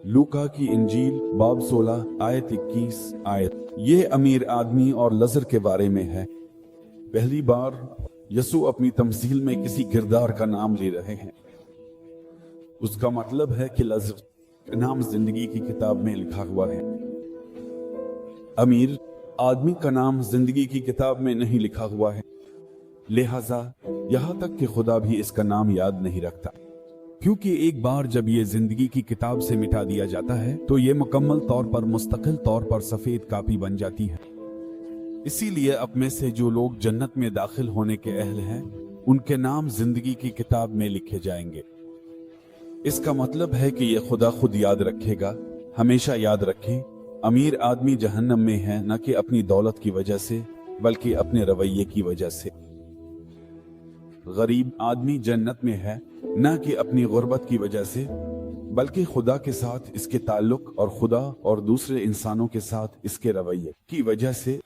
लूका की इंजील बाब 16 आयत 21 आयत। ये अमीर आदमी और लजर के बारे में है। पहली बार यसु अपनी तमसील में किसी किरदार का नाम ले रहे हैं। उसका मतलब है कि लजर का नाम जिंदगी की किताब में लिखा हुआ है। अमीर आदमी का नाम जिंदगी की किताब में नहीं लिखा हुआ है, लिहाजा यहाँ तक कि खुदा भी इसका नाम याद नहीं रखता, क्योंकि एक बार जब ये जिंदगी की किताब से मिटा दिया जाता है तो ये मुकम्मल तौर पर मुस्तकिल तौर पर सफेद कापी बन जाती है। इसीलिए अब में से जो लोग जन्नत में दाखिल होने के अहल हैं, उनके नाम जिंदगी की किताब में लिखे जाएंगे। इसका मतलब है कि ये खुदा खुद याद रखेगा। हमेशा याद रखें, अमीर आदमी जहन्नम में है न कि अपनी दौलत की वजह से, बल्कि अपने रवैये की वजह से। गरीब आदमी जन्नत में है न कि अपनी गुर्बत की वजह से, बल्कि खुदा के साथ इसके ताल्लुक और खुदा और दूसरे इंसानों के साथ इसके रवैये की वजह से।